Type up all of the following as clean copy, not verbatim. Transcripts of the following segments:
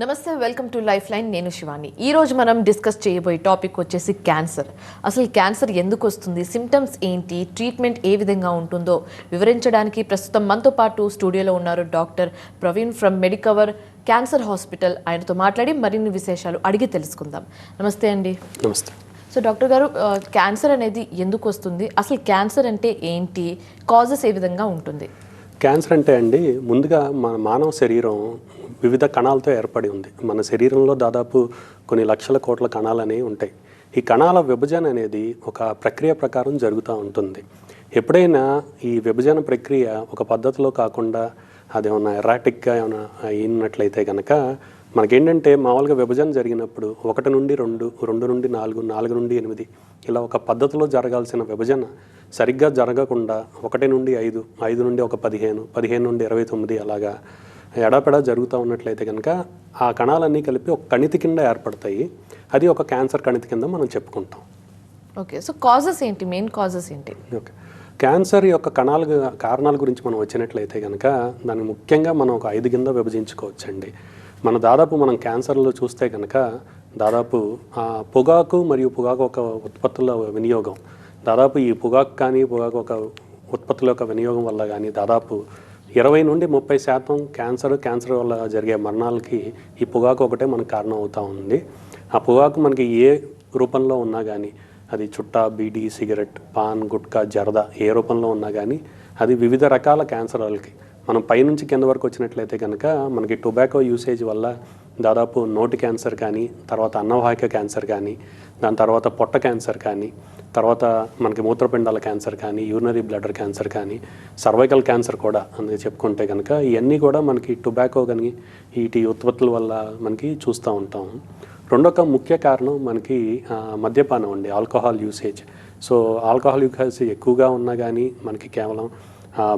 నమస్తే, welcome to life line. నేను శివాని. ఈరోజు మనం డిస్కస్ చేయబోయే టాపిక్ వచ్చేసి క్యాన్సర్. అసలు క్యాన్సర్ ఎందుకు వస్తుంది, సిమ్టమ్స్ ఏంటి, ట్రీట్మెంట్ ఏ విధంగా ఉంటుందో వివరించడానికి ప్రస్తుతం మనతో పాటు స్టూడియోలో ఉన్నారు doctor Praveen from Medicover cancer hospital. ఆయనతో మాట్లాడి మరిన్ని విశేషాలు అడిగి తెలుసుకుందాం. నమస్తే అండి. నమస్తే. సో డాక్టర్ గారు, క్యాన్సర్ అనేది ఎందుకు వస్తుంది, అసలు క్యాన్సర్ అంటే ఏంటి, కాజెస్ ఏ విధంగా ఉంటుంది? క్యాన్సర్ అంటే అండి, ముందుగా మన మానవ శరీరం వివిధ కణాలతో ఏర్పడి ఉంది. మన శరీరంలో దాదాపు కొన్ని లక్షల కోట్ల కణాలు అనేవి ఉంటాయి. ఈ కణాల విభజన అనేది ఒక ప్రక్రియ ప్రకారం జరుగుతూ ఉంటుంది. ఎప్పుడైనా ఈ విభజన ప్రక్రియ ఒక పద్ధతిలో కాకుండా అదేమన్నా ఎరాటిక్గా ఏమైనా అయినట్లయితే కనుక మనకేంటంటే మామూలుగా విభజన జరిగినప్పుడు 1 నుండి 2, 2 నుండి 4, 4 నుండి 8 ఇలా ఒక పద్ధతిలో జరగాల్సిన విభజన సరిగ్గా జరగకుండా 1 నుండి 5, 5 నుండి 15, 15 నుండి 29 అలాగా ఎడాపెడా జరుగుతూ ఉన్నట్లయితే కనుక ఆ కణాలన్నీ కలిపి ఒక కణితి కింద ఏర్పడతాయి. అది ఒక క్యాన్సర్ కణితి కింద మనం చెప్పుకుంటాం. ఓకే, సో కాజెస్ ఏంటి, మెయిన్ కాజెస్ ఏంటి? ఓకే, క్యాన్సర్ యొక్క కారణాల గురించి మనం వచ్చినట్లయితే కనుక దాన్ని ముఖ్యంగా మనం ఒక 5 కింద విభజించుకోవచ్చండి. మనం క్యాన్సర్లో చూస్తే కనుక దాదాపు పొగాకు మరియు పొగాకు ఒక ఉత్పత్తుల వినియోగం, దాదాపు ఈ పొగాకు ఒక ఉత్పత్తుల యొక్క వినియోగం వల్ల కానీ దాదాపు 20 నుండి 30% క్యాన్సర్ వల్ల జరిగే మరణాలకి ఈ పొగాకు ఒకటే మనకు కారణం అవుతూ ఉంది. ఆ పొగాకు మనకి ఏ రూపంలో ఉన్నా కానీ, అది చుట్టా, బీడీ, సిగరెట్, పాన్, గుట్కా, జర్దా ఏ రూపంలో ఉన్నా కానీ అది వివిధ రకాల క్యాన్సర్లకి మనం పైనుంచి కింద వరకు వచ్చినట్లయితే కనుక మనకి టొబాకో యూసేజ్ వల్ల దాదాపు నోటి క్యాన్సర్ కానీ, తర్వాత అన్నవాహిక క్యాన్సర్ కానీ, దాని తర్వాత పొట్ట క్యాన్సర్ కానీ, తర్వాత మనకి మూత్రపిండాల క్యాన్సర్ కానీ, యూరినరీ బ్లడర్ క్యాన్సర్ కానీ, సర్వైకల్ క్యాన్సర్ కూడా అందుకే చెప్పుకుంటే కనుక ఇవన్నీ కూడా మనకి టొబాకో కానీ వీటి ఉత్పత్తుల వల్ల మనకి చూస్తూ ఉంటాం. రెండొక ముఖ్య కారణం మనకి మద్యపానం అండి, alcohol usage. So alcohol usage ఎక్కువగా ఉన్నా కానీ మనకి కేవలం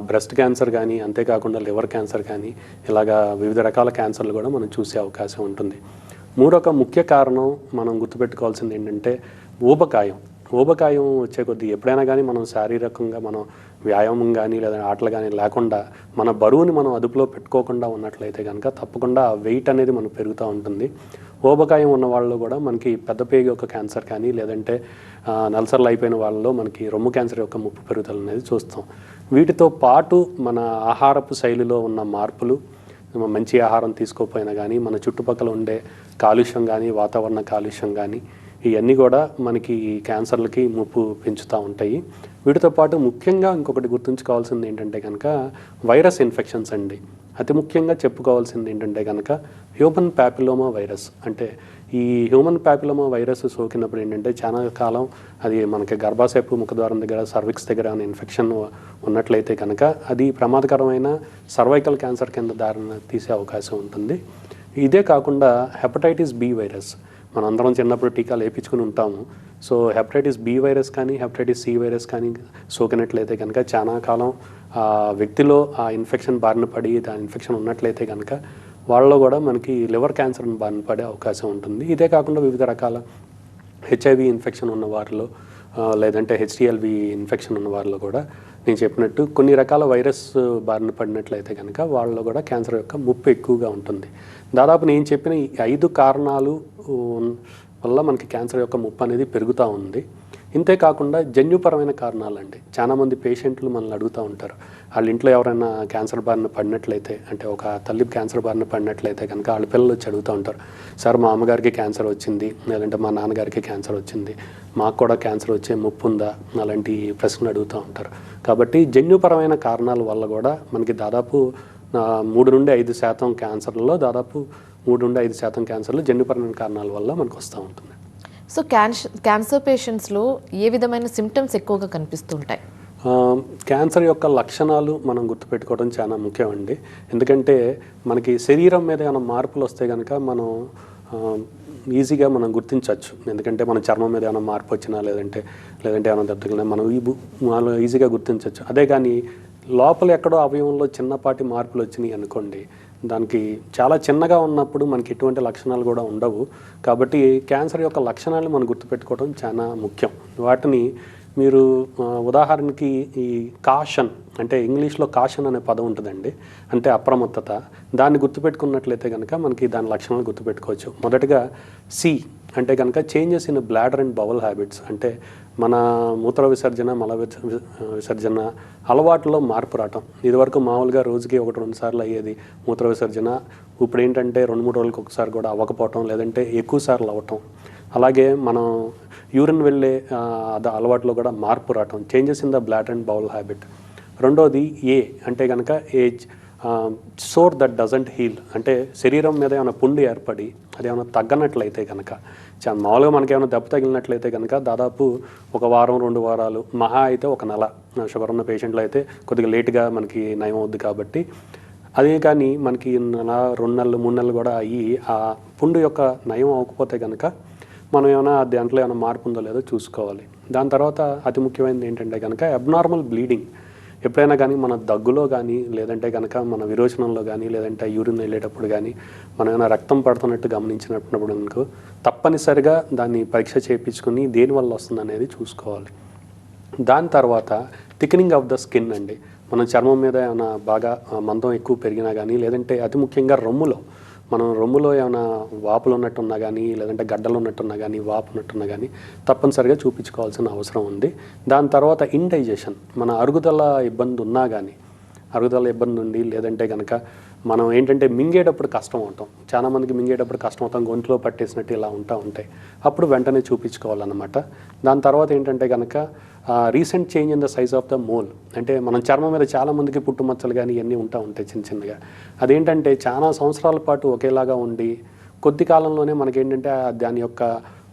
బ్రెస్ట్ క్యాన్సర్ కానీ, అంతేకాకుండా లివర్ క్యాన్సర్ కానీ ఇలాగా వివిధ రకాల క్యాన్సర్లు కూడా మనం చూసే అవకాశం ఉంటుంది. మూడొక ముఖ్య కారణం మనం గుర్తుపెట్టుకోవాల్సింది ఏంటంటే ఊబకాయం వచ్చే కొద్దీ ఎప్పుడైనా కానీ మనం శారీరకంగా మనం వ్యాయామం కానీ లేదా ఆటలు కానీ లేకుండా మన బరువుని మనం అదుపులో పెట్టుకోకుండా ఉన్నట్లయితే కనుక తప్పకుండా ఆ వెయిట్ అనేది మనకు పెరుగుతూ ఉంటుంది. ఊబకాయం ఉన్న వాళ్ళు కూడా మనకి పెద్ద పేగు యొక్క క్యాన్సర్ కానీ లేదంటే నల్సర్లు అయిపోయిన వాళ్ళలో మనకి రొమ్ము క్యాన్సర్ యొక్క ముప్పు పెరుగుదల అనేది చూస్తాం. వీటితో పాటు మన ఆహారపు శైలిలో ఉన్న మార్పులు, మంచి ఆహారం తీసుకోకపోయినా కానీ మన చుట్టుపక్కల ఉండే కాలుష్యం కానీ, వాతావరణ కాలుష్యం కానీ ఇవన్నీ కూడా మనకి క్యాన్సర్లకి ముప్పు పెంచుతూ ఉంటాయి. వీటితో పాటు ముఖ్యంగా ఇంకొకటి గుర్తుంచుకోవాల్సింది ఏంటంటే కనుక వైరస్ ఇన్ఫెక్షన్స్ అండి. అతి ముఖ్యంగా చెప్పుకోవాల్సింది ఏంటంటే కనుక హ్యూమన్ ప్యాపిలోమా వైరస్. అంటే ఈ హ్యూమన్ ప్యాపిలోమా వైరస్ సోకినప్పుడు ఏంటంటే చాలా కాలం అది మనకి గర్భాశయపు ముఖద్వారం దగ్గర, సర్విక్స్ దగ్గర ఇన్ఫెక్షన్ ఉన్నట్లయితే కనుక అది ప్రమాదకరమైన సర్వైకల్ క్యాన్సర్ కింద దారిన తీసే అవకాశం ఉంటుంది. ఇదే కాకుండా హెపటైటిస్ బి వైరస్, మనందరం చిన్నప్పుడు టీకాలు వేయించుకుని ఉంటాము. సో హెపటైటిస్ బి వైరస్ కానీ, హెపటైటిస్ సి వైరస్ కానీ సోకినట్లయితే కనుక చాలా కాలం ఆ వ్యక్తిలో ఆ ఇన్ఫెక్షన్ బారిన పడి దాని ఇన్ఫెక్షన్ ఉన్నట్లయితే కనుక వాళ్ళలో కూడా మనకి లివర్ క్యాన్సర్ బారిన పడే అవకాశం ఉంటుంది. ఇదే కాకుండా వివిధ రకాల హెచ్ఐవి ఇన్ఫెక్షన్ ఉన్న వారిలో లేదంటే హెచ్డిఎల్వి ఇన్ఫెక్షన్ ఉన్న వారిలో కూడా నేను చెప్పినట్టు కొన్ని రకాల వైరస్ బారిన పడినట్లయితే కనుక వాళ్ళలో కూడా క్యాన్సర్ యొక్క ముప్పు ఎక్కువగా ఉంటుంది. దాదాపు నేను చెప్పిన ఈ 5 కారణాలు వల్ల మనకి క్యాన్సర్ యొక్క ముప్పు అనేది పెరుగుతూ ఉంది. ఇంతేకాకుండా జన్యుపరమైన కారణాలండి. చాలామంది పేషెంట్లు మనల్ని అడుగుతూ ఉంటారు, వాళ్ళ ఇంట్లో ఎవరైనా క్యాన్సర్ బారిన పడినట్లయితే, అంటే ఒక తల్లి క్యాన్సర్ బారిన పడినట్లయితే కనుక వాళ్ళ పిల్లలు వచ్చి అడుగుతూ ఉంటారు, సార్ మా అమ్మగారికి క్యాన్సర్ వచ్చింది, లేదంటే మా నాన్నగారికి క్యాన్సర్ వచ్చింది, మాకు కూడా క్యాన్సర్ వచ్చే ముప్పు ఉందా, అలాంటి ప్రశ్నలు అడుగుతూ ఉంటారు. కాబట్టి జన్యుపరమైన కారణాల వల్ల కూడా మనకి దాదాపు 3 నుండి 5% క్యాన్సర్లలో దాదాపు 3 నుండి 5% క్యాన్సర్లు జన్యుపరమైన కారణాల వల్ల మనకు వస్తూ ఉంటుంది. సో క్యాన్సర్ పేషెంట్స్లో ఏ విధమైన సిమ్టమ్స్ ఎక్కువగా కనిపిస్తుంటాయి? క్యాన్సర్ యొక్క లక్షణాలు మనం గుర్తుపెట్టుకోవడం చాలా ముఖ్యమండి. ఎందుకంటే మనకి శరీరం మీద ఏమైనా మార్పులు వస్తే కనుక మనం ఈజీగా మనం గుర్తించవచ్చు. ఎందుకంటే మన చర్మం మీద ఏమైనా మార్పు వచ్చినా లేదంటే ఏమైనా దెబ్బతగిలినా మనం ఈజీగా గుర్తించవచ్చు. అదే కానీ లోపల ఎక్కడో అవయవంలో చిన్నపాటి మార్పులు వచ్చినాయి అనుకోండి, దానికి చాలా చిన్నగా ఉన్నప్పుడు మనకి ఎటువంటి లక్షణాలు కూడా ఉండవు. కాబట్టి క్యాన్సర్ యొక్క లక్షణాలు మనం గుర్తుపెట్టుకోవడం చాలా ముఖ్యం. వాటిని మీరు ఉదాహరణకి ఈ కాషన్ అంటే ఇంగ్లీష్లో కాషన్ అనే పదం ఉంటుందండి, అంటే అప్రమత్తత. దాన్ని గుర్తుపెట్టుకున్నట్లయితే కనుక మనకి దాని లక్షణాలు గుర్తుపెట్టుకోవచ్చు. మొదటగా సి అంటే కనుక changes in bladder and bowel habits, అంటే మన మూత్ర విసర్జన మల విసర్జన అలవాటులో మార్పు రావటం. ఇదివరకు మామూలుగా రోజుకి 1-2 సార్లు అయ్యేది మూత్ర విసర్జన, ఇప్పుడు ఏంటంటే 2-3 రోజులకు ఒకసారి కూడా అవ్వకపోవటం, లేదంటే ఎక్కువ సార్లు అవ్వటం. అలాగే మనం యూరిన్ వెళ్ళే అలవాట్లో కూడా మార్పు రావటం, changes in the bladder and bowel habit. రెండోది ఏ అంటే కనుక age sore that doesn't heal, అంటే శరీరం మీద ఏమైనా పుండు ఏర్పడి అది ఏమైనా తగ్గనట్లయితే కనుక, మామూలుగా మనకి ఏమైనా దెబ్బ తగిలినట్లయితే కనుక దాదాపు 1 వారం 2 వారాలు, మహా అయితే 1 నెల, షుగర్ ఉన్న పేషెంట్లు అయితే కొద్దిగా లేటుగా మనకి నయం అవుద్ది. కాబట్టి అదే కానీ మనకి 1 నెల 2 నెలలు 3 నెలలు కూడా అయ్యి ఆ పుండు యొక్క నయం అవ్వకపోతే కనుక మనం ఏమైనా దాంట్లో ఏమైనా మార్పు ఉందో లేదో చూసుకోవాలి. దాని తర్వాత అతి ముఖ్యమైనది ఏంటంటే కనుక అబ్నార్మల్ బ్లీడింగ్. ఎప్పుడైనా కానీ మన దగ్గులో కానీ, లేదంటే కనుక మన విరోచనంలో కానీ, లేదంటే యూరిన్ వెళ్ళేటప్పుడు కానీ మనం ఏమైనా రక్తం పడుతున్నట్టు గమనించినప్పుడు అనుకో తప్పనిసరిగా దాన్ని పరీక్ష చేయించుకుని దేనివల్ల వస్తుంది అనేది చూసుకోవాలి. దాని తర్వాత థిక్నింగ్ ఆఫ్ ద స్కిన్ అండి. మన చర్మం మీద ఏమైనా బాగా మందం ఎక్కువ పెరిగినా కానీ, లేదంటే అతి ముఖ్యంగా రొమ్ములో ఏమైనా వాపులు ఉన్నట్టున్నా కానీ, లేదంటే గడ్డలు ఉన్నట్టున్నా కానీ, వాపు ఉన్నట్టున్నా కానీ తప్పనిసరిగా చూపించుకోవాల్సిన అవసరం ఉంది. దాని తర్వాత ఇండైజెషన్, మన అరుగుదల ఇబ్బంది ఉన్నా కానీ, అరుగుదల ఇబ్బంది ఉండి, లేదంటే కనుక మనం ఏంటంటే మింగేటప్పుడు కష్టం అవుతాం, చాలామందికి మింగేటప్పుడు కష్టం అవుతాం, గొంతులో పట్టేసినట్టు ఇలా ఉంటాయి, అప్పుడు వెంటనే చూపించుకోవాలన్నమాట. దాని తర్వాత ఏంటంటే కనుక recent change in the size of the mole, అంటే మనం చర్మం మీద చాలామందికి పుట్టుమచ్చలు కానీ ఇవన్నీ ఉంటాయి చిన్నగా. అదేంటంటే చాలా సంవత్సరాల పాటు ఒకేలాగా ఉండి కొద్ది కాలంలోనే మనకేంటంటే దాని యొక్క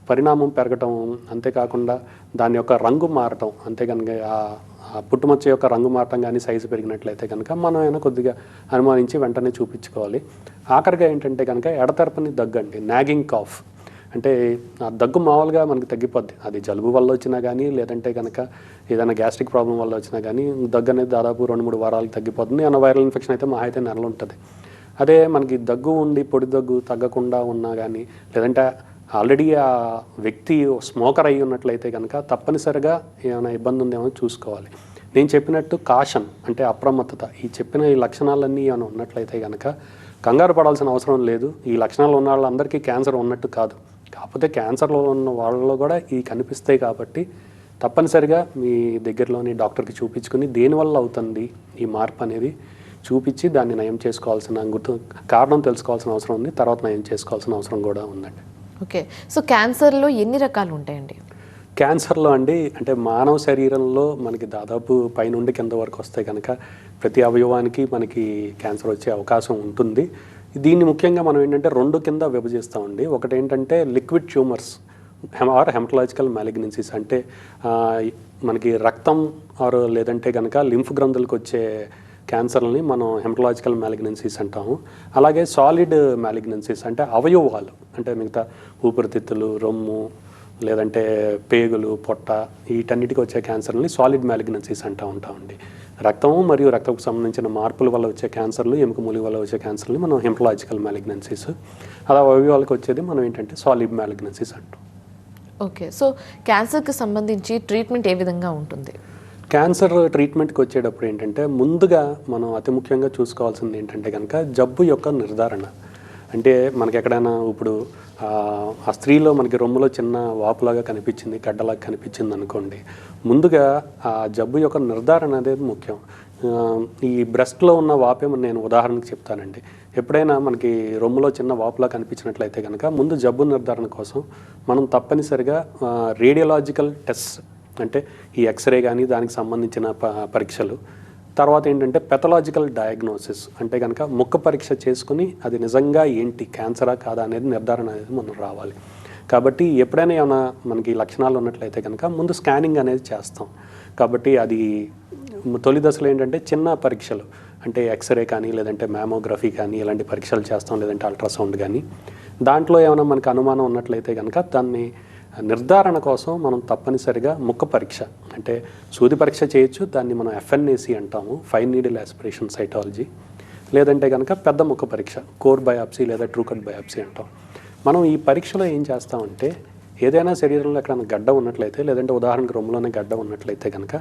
పరిణామం పెరగటం, అంతేకాకుండా దాని యొక్క రంగు మారటం, అంతే కనుక ఆ పుట్టుమచ్చ యొక్క రంగు మారటం కానీ సైజు పెరిగినట్లయితే కనుక మనం అయినా కొద్దిగా అనుమానించి వెంటనే చూపించుకోవాలి. ఆఖరిగా ఏంటంటే కనుక ఎడతెరపని దగ్గు అండి, నాగింగ్ కాఫ్. అంటే ఆ దగ్గు మామూలుగా మనకి తగ్గిపోద్ది, అది జలుబు వల్ల వచ్చినా కానీ, లేదంటే కనుక ఏదైనా గ్యాస్ట్రిక్ ప్రాబ్లం వల్ల వచ్చినా కానీ దగ్గు అనేది దాదాపు 2-3 వారాలు తగ్గిపోతుంది. ఏమైనా వైరల్ ఇన్ఫెక్షన్ అయితే మహా అయితే నెలలు ఉంటుంది. అదే మనకి దగ్గు ఉండి పొడి దగ్గు తగ్గకుండా ఉన్నా కానీ, లేదంటే ఆల్రెడీ ఆ వ్యక్తి స్మోకర్ అయి ఉన్నట్లయితే కనుక తప్పనిసరిగా ఏమైనా ఇబ్బంది ఉందేమో చూసుకోవాలి. నేను చెప్పినట్టు కాషన్ అంటే అప్రమత్తత, ఈ చెప్పిన ఈ లక్షణాలన్నీ ఏమైనా ఉన్నట్లయితే కనుక కంగారు పడాల్సిన అవసరం లేదు. ఈ లక్షణాలు ఉన్న వాళ్ళందరికీ క్యాన్సర్ ఉన్నట్టు కాదు, కాకపోతే క్యాన్సర్లో ఉన్న వాళ్ళలో కూడా ఇవి కనిపిస్తాయి. కాబట్టి తప్పనిసరిగా మీ దగ్గరలోని డాక్టర్కి చూపించుకుని దేనివల్ల అవుతుంది ఈ మార్పు అనేది చూపించి దాన్ని నయం చేసుకోవాల్సిన కారణం తెలుసుకోవాల్సిన అవసరం ఉంది, తర్వాత నయం చేసుకోవాల్సిన అవసరం కూడా ఉందండి. ఓకే, సో క్యాన్సర్లో ఎన్ని రకాలు ఉంటాయండి? క్యాన్సర్లో అండి, అంటే మానవ శరీరంలో మనకి దాదాపు పైనుండి కింద వరకు వస్తే కనుక ప్రతి అవయవానికి మనకి క్యాన్సర్ వచ్చే అవకాశం ఉంటుంది. దీన్ని ముఖ్యంగా మనం ఏంటంటే 2 కింద విభజిస్తామండి. ఒకటి ఏంటంటే liquid tumours or haematological malignancies, అంటే మనకి రక్తం ఆర్ లేదంటే కనుక లింఫ్ గ్రంథులకు వచ్చే క్యాన్సర్ని మనం హెమటలాజికల్ మ్యాలిగ్నెన్సీస్ అంటాము. అలాగే సాలిడ్ మ్యాలిగ్నెన్సీస్ అంటే అవయవాలు, అంటే మిగతా ఊపిరితిత్తులు, రొమ్ము, లేదంటే పేగులు, పొట్ట, వీటన్నిటికి వచ్చే క్యాన్సర్ని సాలిడ్ మ్యాలిగ్నెన్సీస్ ఉంటామండి. రక్తము మరియు రక్తకు సంబంధించిన మార్పుల వల్ల వచ్చే క్యాన్సర్లు, ఎముక మూలి వల్ల వచ్చే క్యాన్సర్ని మనం హెమటలాజికల్ మ్యాలిగ్నెన్సీస్, అలా అవయవాలకు వచ్చేది మనం ఏంటంటే సాలిడ్ మ్యాలిగ్నెన్సీస్ అంటాం. ఓకే, సో క్యాన్సర్కి సంబంధించి ట్రీట్మెంట్ ఏ విధంగా ఉంటుంది? క్యాన్సర్ ట్రీట్మెంట్కి వచ్చేటప్పుడు ఏంటంటే ముందుగా మనం అతి ముఖ్యంగా చూసుకోవాల్సింది ఏంటంటే కనుక జబ్బు యొక్క నిర్ధారణ. అంటే మనకి ఎక్కడైనా ఇప్పుడు ఆ స్త్రీలో మనకి రొమ్ములో చిన్న వాపులాగా కనిపించింది, గడ్డలాగా కనిపించింది అనుకోండి, ముందుగా ఆ జబ్బు యొక్క నిర్ధారణ అనేది ముఖ్యం. ఈ బ్రెస్ట్లో ఉన్న వాపే నేను ఉదాహరణకు చెప్తానండి. ఎప్పుడైనా మనకి రొమ్ములో చిన్న వాపులా కనిపించినట్లయితే కనుక ముందు జబ్బు నిర్ధారణ కోసం మనం తప్పనిసరిగా రేడియోలాజికల్ టెస్ట్, అంటే ఈ ఎక్స్రే కానీ దానికి సంబంధించిన పరీక్షలు, తర్వాత ఏంటంటే పెథలాజికల్ డయాగ్నోసిస్, అంటే కనుక ముక్క పరీక్ష చేసుకుని అది నిజంగా ఏంటి క్యాన్సరా కాదా అనేది నిర్ధారణ అనేది మనం రావాలి. కాబట్టి ఎప్పుడైనా ఏమైనా మనకి లక్షణాలు ఉన్నట్లయితే కనుక ముందు స్కానింగ్ అనేది చేస్తాం. కాబట్టి అది తొలి దశలో ఏంటంటే చిన్న పరీక్షలు, అంటే ఎక్స్రే కానీ లేదంటే మ్యామోగ్రఫీ కానీ ఇలాంటి పరీక్షలు చేస్తాం, లేదంటే అల్ట్రాసౌండ్ కానీ. దాంట్లో ఏమైనా మనకు అనుమానం ఉన్నట్లయితే కనుక దాన్ని నిర్ధారణ కోసం మనం తప్పనిసరిగా ముక్క పరీక్ష, అంటే సూది పరీక్ష చేయొచ్చు, దాన్ని మనం FNAC అంటాము, ఫైన్ నీడిల్ ఆస్పిరేషన్ సైటాలజీ, లేదంటే కనుక పెద్ద ముక్క పరీక్ష కోర్ బయాప్సీ లేదా ట్రూ కట్ బయాప్సీ అంటాం. మనం ఈ పరీక్షలో ఏం చేస్తామంటే ఏదైనా శరీరంలో ఎక్కడైనా గడ్డ ఉన్నట్లయితే, లేదంటే ఉదాహరణకు రొమ్ములోనే గడ్డ ఉన్నట్లయితే కనుక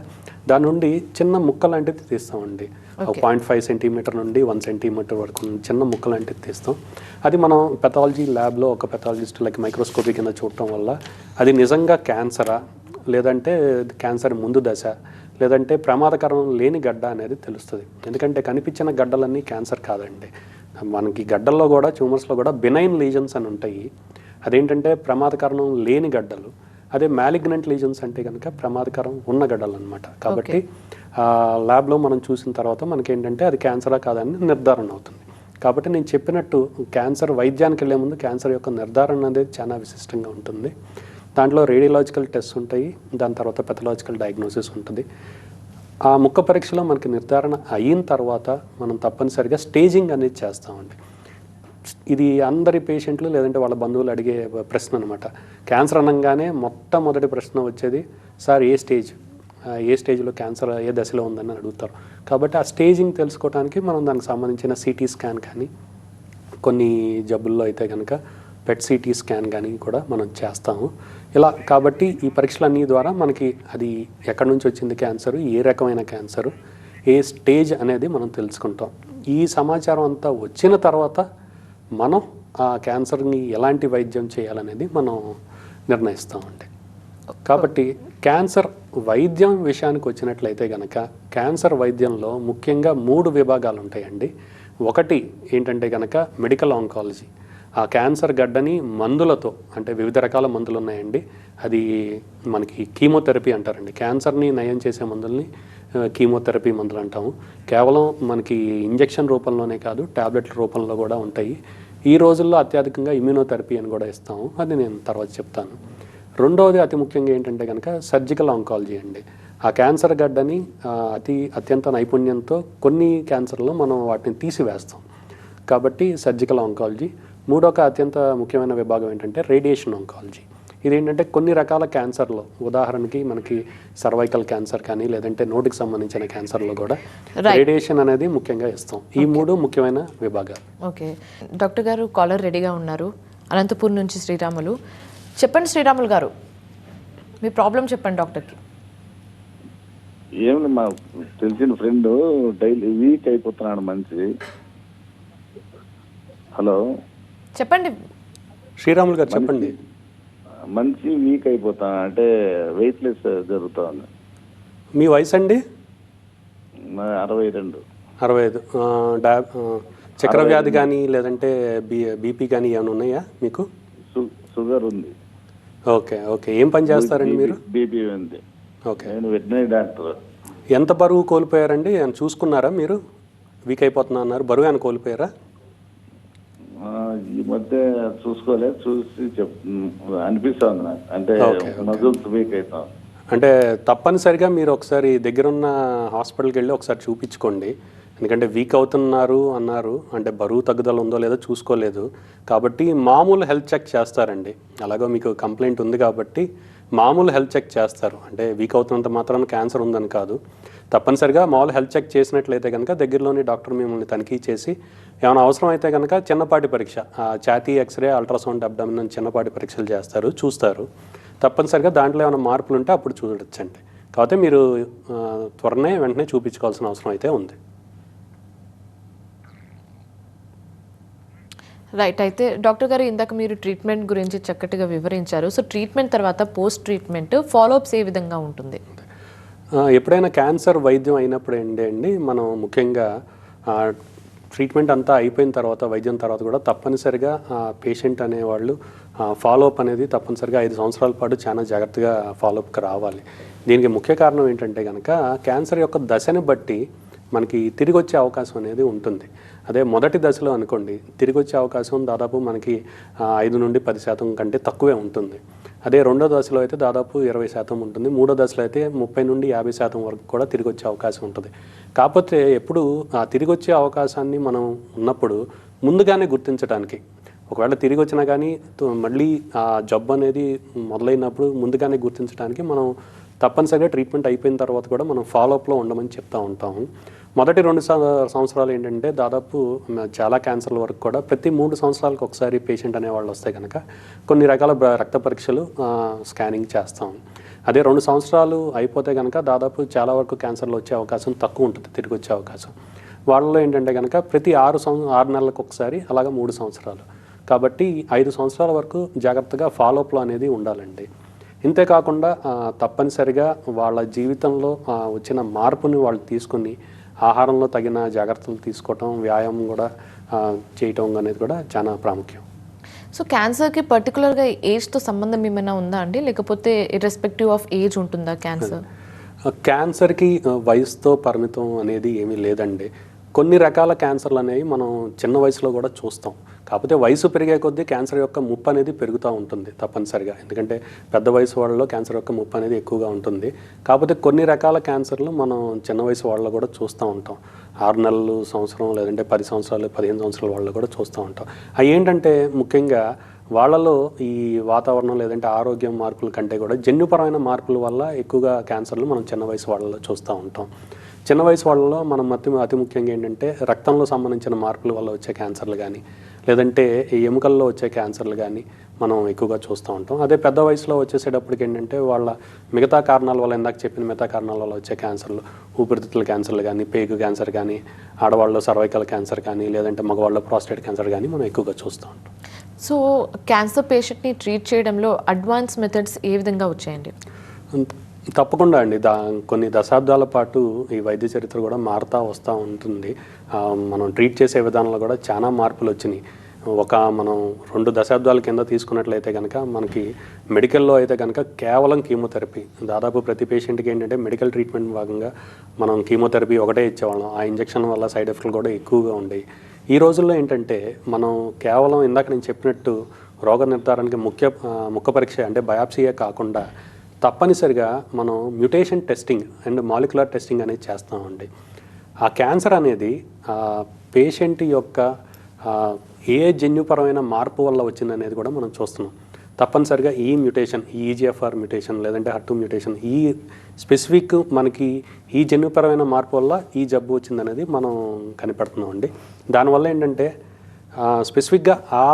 దాని నుండి చిన్న ముక్క లాంటిది తీస్తామండి. 0.5 సెంటీమీటర్ నుండి 1 సెంటీమీటర్ వరకు చిన్న ముక్క లాంటిది తీస్తాం. అది మనం పెథాలజీ ల్యాబ్లో ఒక పెథాలజిస్ట్ లైక్ మైక్రోస్కోపీ కింద చూడటం వల్ల అది నిజంగా క్యాన్సరా, లేదంటే క్యాన్సర్ ముందు దశ, లేదంటే ప్రమాదకరం లేని గడ్డ అనేది తెలుస్తుంది. ఎందుకంటే కనిపించిన గడ్డలన్నీ క్యాన్సర్ కాదండి. మనకి గడ్డల్లో కూడా, ట్యూమర్స్లో కూడా బినైన్ లీజన్స్ అని ఉంటాయి. అదేంటంటే ప్రమాదకరం లేని గడ్డలు. అదే మ్యాలిగ్నెంట్ లీజన్స్ అంటే కనుక ప్రమాదకరం ఉన్న గడ్డలు అనమాట. కాబట్టి ల్యాబ్లో మనం చూసిన తర్వాత మనకేంటంటే అది క్యాన్సరా కాదని నిర్ధారణ అవుతుంది. కాబట్టి నేను చెప్పినట్టు క్యాన్సర్ వైద్యానికి వెళ్ళే ముందు క్యాన్సర్ యొక్క నిర్ధారణ అనేది చాలా విశిష్టంగా ఉంటుంది. దాంట్లో రేడియలాజికల్ టెస్ట్ ఉంటాయి, దాని తర్వాత పెథలాజికల్ డయాగ్నోసిస్ ఉంటుంది. ఆ ముక్క పరీక్షలో మనకి నిర్ధారణ అయిన తర్వాత మనం తప్పనిసరిగా స్టేజింగ్ అనేది చేస్తామండి. ఇది అందరి పేషెంట్లు లేదంటే వాళ్ళ బంధువులు అడిగే ప్రశ్న అనమాట. క్యాన్సర్ అనగానే మొట్టమొదటి ప్రశ్న వచ్చేది, సార్ ఏ స్టేజ్లో క్యాన్సర్ ఏ దశలో ఉందని అడుగుతారు. కాబట్టి ఆ స్టేజింగ్ తెలుసుకోవడానికి మనం దానికి సంబంధించిన సిటీ స్కాన్ కానీ, కొన్ని జబ్బుల్లో అయితే కనుక పెట్ సిటీ స్కాన్ కానీ కూడా మనం చేస్తాము. ఇలా కాబట్టి ఈ పరీక్షలన్నీ ద్వారా మనకి అది ఎక్కడి నుంచి వచ్చింది క్యాన్సరు, ఏ రకమైన క్యాన్సరు, ఏ స్టేజ్ అనేది మనం తెలుసుకుంటాం. ఈ సమాచారం అంతా వచ్చిన తర్వాత మనం ఆ క్యాన్సర్ని ఎలాంటి వైద్యం చేయాలనేది మనం నిర్ణయిస్తామండి. కాబట్టి క్యాన్సర్ వైద్యం విషయానికి వచ్చినట్లయితే కనుక క్యాన్సర్ వైద్యంలో ముఖ్యంగా 3 విభాగాలు ఉంటాయండి. ఒకటి ఏంటంటే కనుక మెడికల్ ఆంకాలజీ. ఆ క్యాన్సర్ గడ్డని మందులతో, అంటే వివిధ రకాల మందులు ఉన్నాయండి. అది మనకి కీమోథెరపీ అంటారండి. క్యాన్సర్ని నయం చేసే మందుల్ని కీమోథెరపీ మందులు అంటాము. కేవలం మనకి ఇంజెక్షన్ రూపంలోనే కాదు, ట్యాబ్లెట్ల రూపంలో కూడా ఉంటాయి. ఈ రోజుల్లో అత్యధికంగా ఇమ్యూనోథెరపీ అని కూడా ఇస్తాము. అది నేను తర్వాత చెప్తాను. రెండవది అతి ముఖ్యంగా ఏంటంటే కనుక సర్జికల్ ఆంకాలజీ అండి. ఆ క్యాన్సర్ గడ్డని అత్యంత నైపుణ్యంతో కొన్ని క్యాన్సర్లో మనం వాటిని తీసివేస్తాం. కాబట్టి సర్జికల్ ఆంకాలజీ. మూడొక అత్యంత ముఖ్యమైన విభాగం ఏంటంటే రేడియేషన్ ఆంకాలజీ. ఇదేంటంటే కొన్ని రకాల క్యాన్సర్లో, ఉదాహరణకి మనకి సర్వైకల్ క్యాన్సర్ కానీ, లేదంటే నోటికి సంబంధించిన క్యాన్సర్లో కూడా రేడియేషన్ అనేది ముఖ్యంగా ఇస్తాం. ఈ 3 ముఖ్యమైన విభాగాలు. ఓకే డాక్టర్ గారు, కాలర్ రెడీగా ఉన్నారు. అనంతపూర్ నుంచి శ్రీరాములు. చెప్పండి శ్రీరాములు గారు, మీ ప్రాబ్లం చెప్పండి డాక్టర్కి. ఏమన్నా మా తెలిసిన ఫ్రెండ్ డైలీ వీక్ అయిపోతున్నాడు మనిషి. హలో చెప్పండి శ్రీరాములు గారు, చెప్పండి. మనిషి వీక్ అయిపోతా, అంటే వెయిట్ లెస్ జరుగుతా ఉంది. మీ వయసు అండి? 62. 65. చక్కెర వ్యాధి కానీ, లేదంటే బీపీ కానీ ఏమైనా ఉన్నాయా మీకు? షుగర్ ఉంది. Okay okay. ఏం పని చేస్తారండి మీరు? బీపీ ఉంది. ఓకే. నేను వెటనరీ డాక్టర్. ఎంత బరువు కోల్పోయారండి? చూసుకున్నారా మీరు? వీక్ అయిపోతున్నా అన్నారు, బరువు ఏమైనా కోల్పోయారా? ఈ మధ్య చూసుకోలేదు, చూసి అనిపిస్తుంది నాకు, అంటే మజిల్స్ వీక్ అవుతాం. అంటే తప్పనిసరిగా మీరు ఒకసారి దగ్గరున్న హాస్పిటల్కి వెళ్ళి ఒకసారి చూపించుకోండి. ఎందుకంటే వీక్ అవుతున్నారు అన్నారు, అంటే బరువు తగ్గుదల ఉందో లేదో చూసుకోలేదు. కాబట్టి మామూలు హెల్త్ చెక్ చేస్తారండి. అలాగో మీకు కంప్లైంట్ ఉంది కాబట్టి మామూలు హెల్త్ చెక్ చేస్తారు. అంటే వీక్ అవుతున్నంత మాత్రాన క్యాన్సర్ ఉందని కాదు. తప్పనిసరిగా మామూలు హెల్త్ చెక్ చేసినట్లయితే కనుక దగ్గరలోని డాక్టర్ మిమ్మల్ని తనిఖీ చేసి ఏమైనా అవసరం అయితే కనుక చిన్నపాటి పరీక్ష, ఛాతీ ఎక్స్రే, అల్ట్రాసౌండ్, అబ్డామిన్ చిన్నపాటి పరీక్షలు చేస్తారు, చూస్తారు. తప్పనిసరిగా దాంట్లో ఏమైనా మార్పులు ఉంటే అప్పుడు చూడొచ్చండి. కాకపోతే మీరు వెంటనే చూపించుకోవాల్సిన అవసరం అయితే ఉంది. రైట్. అయితే డాక్టర్ గారు, ఇందాక మీరు ట్రీట్మెంట్ గురించి చక్కటిగా వివరించారు. సో ట్రీట్మెంట్ తర్వాత పోస్ట్ ట్రీట్మెంట్ ఫాలోఅప్స్ ఏ విధంగా ఉంటుంది? ఎప్పుడైనా క్యాన్సర్ వైద్యం అయినప్పుడు అండి మనం ముఖ్యంగా ట్రీట్మెంట్ అంతా అయిపోయిన తర్వాత, వైద్యం తర్వాత కూడా తప్పనిసరిగా పేషెంట్ అనేవాళ్ళు ఫాలోఅప్ అనేది తప్పనిసరిగా 5 సంవత్సరాల పాటు చాలా జాగ్రత్తగా ఫాలోఅప్కి రావాలి. దీనికి ముఖ్య కారణం ఏంటంటే కనుక క్యాన్సర్ యొక్క దశని బట్టి మనకి తిరిగి వచ్చే అవకాశం అనేది ఉంటుంది. అదే మొదటి దశలో అనుకోండి, తిరిగి వచ్చే అవకాశం దాదాపు మనకి 5 నుండి 10% కంటే తక్కువే ఉంటుంది. అదే రెండో దశలో అయితే దాదాపు 20% ఉంటుంది. మూడో దశలో అయితే 30 నుండి 50% వరకు కూడా తిరిగి వచ్చే అవకాశం ఉంటుంది. కాకపోతే ఎప్పుడు ఆ తిరిగి వచ్చే అవకాశాన్ని మనం ఉన్నప్పుడు ముందుగానే గుర్తించడానికి, ఒకవేళ తిరిగి వచ్చినా కానీ మళ్ళీ ఆ జబ్బు అనేది మొదలైనప్పుడు ముందుగానే గుర్తించడానికి మనం తప్పనిసరిగా ట్రీట్మెంట్ అయిపోయిన తర్వాత కూడా మనం ఫాలోఅప్లో ఉండమని చెప్తూ ఉంటాము. మొదటి 2 సంవత్సరాలు ఏంటంటే దాదాపు చాలా క్యాన్సర్ల వరకు కూడా ప్రతి 3 సంవత్సరాలకు ఒకసారి పేషెంట్ అనేవాళ్ళు వస్తే కనుక కొన్ని రకాల రక్త పరీక్షలు స్కానింగ్ చేస్తాం. అదే 2 సంవత్సరాలు అయిపోతే కనుక దాదాపు చాలా వరకు క్యాన్సర్లు వచ్చే అవకాశం తక్కువ ఉంటుంది, తిరిగి వచ్చే అవకాశం. వాళ్ళలో ఏంటంటే కనుక ప్రతి 6 నెలలకు ఒకసారి, అలాగా 3 సంవత్సరాలు. కాబట్టి 5 సంవత్సరాల వరకు జాగ్రత్తగా ఫాలోఅప్లో అనేది ఉండాలండి. ఇంతేకాకుండా తప్పనిసరిగా వాళ్ళ జీవితంలో వచ్చిన మార్పుని వాళ్ళు తీసుకుని ఆహారంలో తగిన జాగ్రత్తలు తీసుకోవటం, వ్యాయామం కూడా చేయటం అనేది కూడా చాలా ప్రాముఖ్యం. సో క్యాన్సర్కి పర్టికులర్గా ఏజ్తో సంబంధం ఏమైనా ఉందా అండి, లేకపోతే ఇర్రెస్పెక్టివ్ ఆఫ్ ఏజ్ ఉంటుందా క్యాన్సర్? క్యాన్సర్కి వయసుతో పరిమితం అనేది ఏమీ లేదండి. కొన్ని రకాల క్యాన్సర్లు అనేవి మనం చిన్న వయసులో కూడా చూస్తాం. కాకపోతే వయసు పెరిగే కొద్దీ క్యాన్సర్ యొక్క ముప్పు అనేది పెరుగుతూ ఉంటుంది తప్పనిసరిగా. ఎందుకంటే పెద్ద వయసు వాళ్ళలో క్యాన్సర్ యొక్క ముప్పు అనేది ఎక్కువగా ఉంటుంది. కాకపోతే కొన్ని రకాల క్యాన్సర్లు మనం చిన్న వయసు వాళ్ళలో కూడా చూస్తూ ఉంటాం. 6 నెలలు, సంవత్సరం, లేదంటే 10 సంవత్సరాలు, 15 సంవత్సరాల వాళ్ళు కూడా చూస్తూ ఉంటాం. అవి ఏంటంటే ముఖ్యంగా వాళ్ళలో ఈ వాతావరణం లేదంటే ఆరోగ్యం మార్పుల కంటే కూడా జన్యుపరమైన మార్పుల వల్ల ఎక్కువగా క్యాన్సర్లు మనం చిన్న వయసు వాళ్ళలో చూస్తూ ఉంటాం. చిన్న వయసు వాళ్ళలో మనం అతి ముఖ్యంగా ఏంటంటే రక్తంలో సంబంధించిన మార్పుల వల్ల వచ్చే క్యాన్సర్లు కానీ, లేదంటే ఎముకల్లో వచ్చే క్యాన్సర్లు కానీ మనం ఎక్కువగా చూస్తూ ఉంటాం. అదే పెద్ద వయసులో వచ్చేసేటప్పటికి ఏంటంటే వాళ్ళ మిగతా కారణాల వల్ల, ఇందాక చెప్పిన మిగతా కారణాల వల్ల వచ్చే క్యాన్సర్లు, ఊపిరితిత్తుల క్యాన్సర్లు కానీ, పేగు క్యాన్సర్ కానీ, ఆడవాళ్ళలో సర్వైకల్ క్యాన్సర్ కానీ, లేదంటే మగవాళ్ళలో ప్రాస్టేట్ క్యాన్సర్ కానీ మనం ఎక్కువగా చూస్తూ ఉంటాం. సో క్యాన్సర్ పేషెంట్ని ట్రీట్ చేయడంలో అడ్వాన్స్ మెథడ్స్ ఏ విధంగా వచ్చాయండి? తప్పకుండా అండి. కొన్ని దశాబ్దాల పాటు ఈ వైద్య చరిత్ర కూడా మారుతూ వస్తూ ఉంటుంది. మనం ట్రీట్ చేసే విధానంలో కూడా చాలా మార్పులు వచ్చినాయి. మనం 2 దశాబ్దాల కింద తీసుకున్నట్లయితే కనుక మనకి మెడికల్లో అయితే కనుక కేవలం కీమోథెరపీ, దాదాపు ప్రతి పేషెంట్కి ఏంటంటే మెడికల్ ట్రీట్మెంట్ భాగంగా మనం కీమోథెరపీ ఒకటే ఇచ్చేవాళ్ళం. ఆ ఇంజెక్షన్ వల్ల సైడ్ ఎఫెక్ట్లు కూడా ఎక్కువగా ఉండేవి. ఈ రోజుల్లో ఏంటంటే మనం కేవలం ఇందాక నేను చెప్పినట్టు రోగ నిర్ధారణకి ముఖ్య పరీక్ష అంటే బయాప్సీయే కాకుండా తప్పనిసరిగా మనం mutation testing and molecular testing అనేది చేస్తామండి. ఆ క్యాన్సర్ అనేది పేషెంట్ యొక్క ఏ జన్యుపరమైన మార్పు వల్ల వచ్చిందనేది కూడా మనం చూస్తున్నాం. తప్పనిసరిగా ఈ మ్యూటేషన్, ఈ EGFR మ్యూటేషన్ లేదంటే HER2 మ్యూటేషన్, ఈ స్పెసిఫిక్ మనకి ఈ జన్యుపరమైన మార్పు వల్ల ఈ జబ్బు వచ్చిందనేది మనం కనిపెడుతున్నాం అండి. దానివల్ల ఏంటంటే స్పెసిఫిక్గా ఆ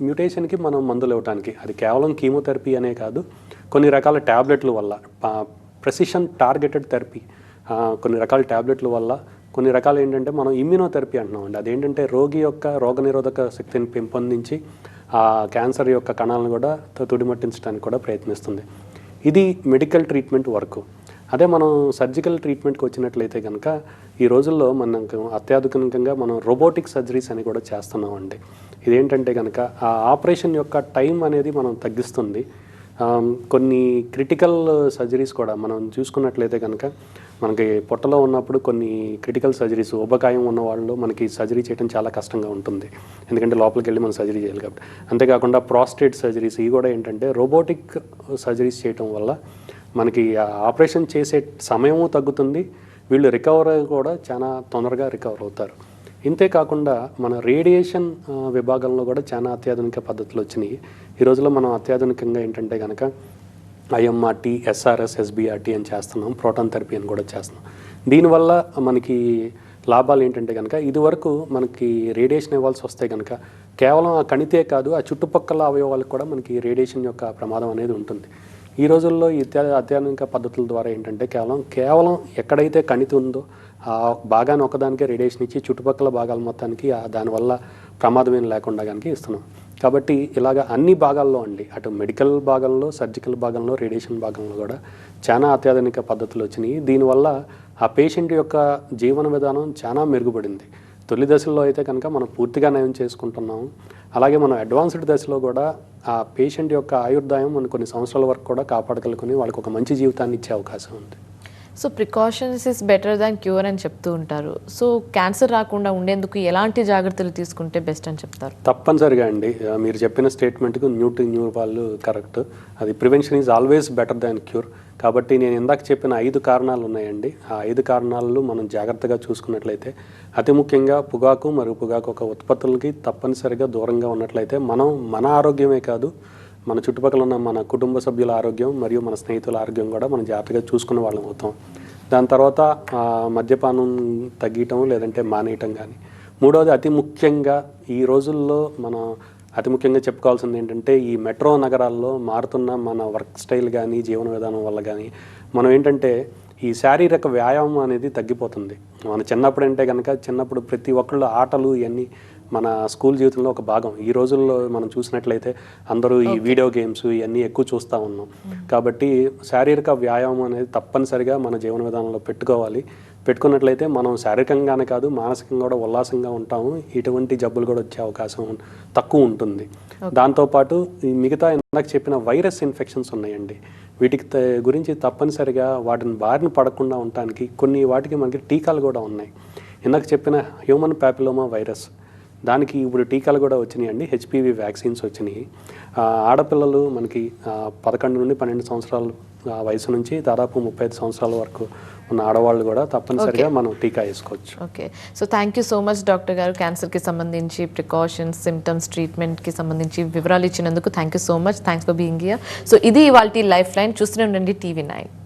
మ్యూటేషన్కి మనం మందులు ఇవ్వడానికి, అది కేవలం కీమోథెరపీ అనే కాదు, కొన్ని రకాల ట్యాబ్లెట్ల వల్ల, ప్రెసిషన్ టార్గెటెడ్ థెరపీ, కొన్ని రకాల ట్యాబ్లెట్ల వల్ల, కొన్ని రకాలు ఏంటంటే మనం ఇమ్యూనోథెరపీ అంటున్నామండి. అదేంటంటే రోగి యొక్క రోగనిరోధక శక్తిని పెంపొందించి ఆ క్యాన్సర్ యొక్క కణాలను కూడా తుడిమట్టించడానికి కూడా ప్రయత్నిస్తుంది. ఇది మెడికల్ ట్రీట్మెంట్ వరకు. అదే మనం సర్జికల్ ట్రీట్మెంట్కి వచ్చినట్లయితే కనుక ఈ రోజుల్లో మనకు అత్యాధునికంగా మనం రోబోటిక్ సర్జరీస్ అని కూడా చేస్తున్నామండి. ఇదేంటంటే కనుక ఆ ఆపరేషన్ యొక్క టైం అనేది మనం తగ్గిస్తుంది. కొన్ని క్రిటికల్ సర్జరీస్ కూడా మనం చూసుకున్నట్లయితే కనుక మనకి పొట్టలో ఉన్నప్పుడు కొన్ని క్రిటికల్ సర్జరీస్, ఉబకాయం ఉన్న వాళ్ళు మనకి సర్జరీ చేయడం చాలా కష్టంగా ఉంటుంది. ఎందుకంటే లోపలికి వెళ్ళి మనం సర్జరీ చేయాలి కాబట్టి. అంతేకాకుండా ప్రాస్టేట్ సర్జరీస్, ఇవి కూడా ఏంటంటే రోబోటిక్ సర్జరీస్ చేయటం వల్ల మనకి ఆపరేషన్ చేసే సమయము తగ్గుతుంది, వీళ్ళు రికవర్ కూడా చాలా తొందరగా రికవర్ అవుతారు. ఇంతేకాకుండా మన రేడియేషన్ విభాగంలో కూడా చాలా అత్యాధునిక పద్ధతులు వచ్చినాయి. ఈ రోజుల్లో మనం అత్యాధునికంగా ఏంటంటే కనుక IMRT, SRS, SBRT అని చేస్తున్నాం, ప్రోటాన్ థెరపీ అని కూడా చేస్తున్నాం. దీనివల్ల మనకి లాభాలు ఏంటంటే కనుక ఇదివరకు మనకి రేడియేషన్ ఇవ్వాల్సి వస్తే కనుక కేవలం ఆ కణితే కాదు, ఆ చుట్టుపక్కల అవయవాలకు కూడా మనకి రేడియేషన్ యొక్క ప్రమాదం అనేది ఉంటుంది. ఈ రోజుల్లో ఈ అత్యాధునిక పద్ధతుల ద్వారా ఏంటంటే కేవలం ఎక్కడైతే కణితి ఉందో ఆ భాగాన్ని ఒకదానికే రేడియేషన్ ఇచ్చి చుట్టుపక్కల భాగాల మొత్తానికి దానివల్ల ప్రమాదం ఏం లేకుండా కనుక ఇస్తున్నాం. కాబట్టి ఇలాగ అన్ని భాగాల్లో అండి, అటు మెడికల్ భాగంలో, సర్జికల్ భాగంలో, రేడియేషన్ భాగంలో కూడా చాలా అత్యాధునిక పద్ధతులు వచ్చినాయి. దీనివల్ల ఆ పేషెంట్ యొక్క జీవన విధానం చాలా మెరుగుపడింది. తొలి దశల్లో అయితే కనుక మనం పూర్తిగా నయం చేసుకుంటున్నాము. అలాగే మనం అడ్వాన్స్డ్ దశలో కూడా ఆ పేషెంట్ యొక్క ఆయుర్దాయం మనం కొన్ని సంవత్సరాల వరకు కూడా కాపాడగలుగుని వాళ్ళకి ఒక మంచి జీవితాన్ని ఇచ్చే అవకాశం ఉంది. So precautions is better than cure అని చెప్తూ ఉంటారు. సో క్యాన్సర్ రాకుండా ఉండేందుకు ఎలాంటి జాగ్రత్తలు తీసుకుంటే బెస్ట్ అని చెప్తారు? తప్పనిసరిగా అండి, మీరు చెప్పిన స్టేట్మెంట్కు న్యూ వాళ్ళు కరెక్ట్. అది prevention is always better than cure. కాబట్టి నేను ఇందాక చెప్పిన 5 కారణాలు ఉన్నాయండి. ఆ 5 కారణాలు మనం జాగ్రత్తగా చూసుకున్నట్లయితే, అతి ముఖ్యంగా పొగాకు మరియు పొగాకు ఒక ఉత్పత్తులకి తప్పనిసరిగా దూరంగా ఉన్నట్లయితే మనం మన ఆరోగ్యమే కాదు, మన చుట్టుపక్కల ఉన్న మన కుటుంబ సభ్యుల ఆరోగ్యం మరియు మన స్నేహితుల ఆరోగ్యం కూడా మనం జాగ్రత్తగా చూసుకునే వాళ్ళం అవుతాం. దాని తర్వాత మద్యపానం తగ్గియటం లేదంటే మానేయటం కానీ. మూడవది అతి ముఖ్యంగా ఈ రోజుల్లో మనం అతి ముఖ్యంగా చెప్పుకోవాల్సింది ఏంటంటే ఈ మెట్రో నగరాల్లో మారుతున్న మన వర్క్ స్టైల్ కానీ జీవన విధానం వల్ల కానీ మనం ఏంటంటే ఈ శారీరక వ్యాయామం అనేది తగ్గిపోతుంది. మన చిన్నప్పుడు అంటే కనుక చిన్నప్పుడు ప్రతి ఒక్కళ్ళు ఆటలు ఇవన్నీ మన స్కూల్ జీవితంలో ఒక భాగం. ఈ రోజుల్లో మనం చూసినట్లయితే అందరూ ఈ వీడియో గేమ్స్ ఇవన్నీ ఎక్కువ చూస్తూ ఉన్నాం. కాబట్టి శారీరక వ్యాయామం అనేది తప్పనిసరిగా మన జీవన విధానంలో పెట్టుకున్నట్లయితే మనం శారీరకంగానే కాదు మానసికంగా కూడా ఉల్లాసంగా ఉంటాము. ఇటువంటి జబ్బులు కూడా వచ్చే అవకాశం తక్కువ ఉంటుంది. దాంతోపాటు ఈ మిగతా ఇందాక చెప్పిన వైరస్ ఇన్ఫెక్షన్స్ ఉన్నాయండి. వీటికి గురించి తప్పనిసరిగా వాటిని బారిన పడకుండా ఉండటానికి కొన్ని వాటికి మనకి టీకాలు కూడా ఉన్నాయి. ఇందాక చెప్పిన హ్యూమన్ ప్యాపిలోమా వైరస్ దానికి ఇప్పుడు టీకాలు కూడా వచ్చినాయండి. హెచ్పివి వ్యాక్సిన్స్ వచ్చినాయి. ఆడపిల్లలు మనకి 11 నుండి 12 సంవత్సరాల వయసు నుంచి దాదాపు 35 సంవత్సరాల వరకు ఉన్న ఆడవాళ్ళు కూడా తప్పనిసరిగా మనం టీకా వేసుకోవచ్చు. Okay, so thank you so much doctor గారు. క్యాన్సర్కి సంబంధించి ప్రికాషన్స్, సిమ్టమ్స్, ట్రీట్మెంట్కి సంబంధించి వివరాలు ఇచ్చినందుకు thank you so much. Thanks for being here. So ఇది ఇవాల్టి లైఫ్ లైన్. చూస్తూనే ఉండండి TV9.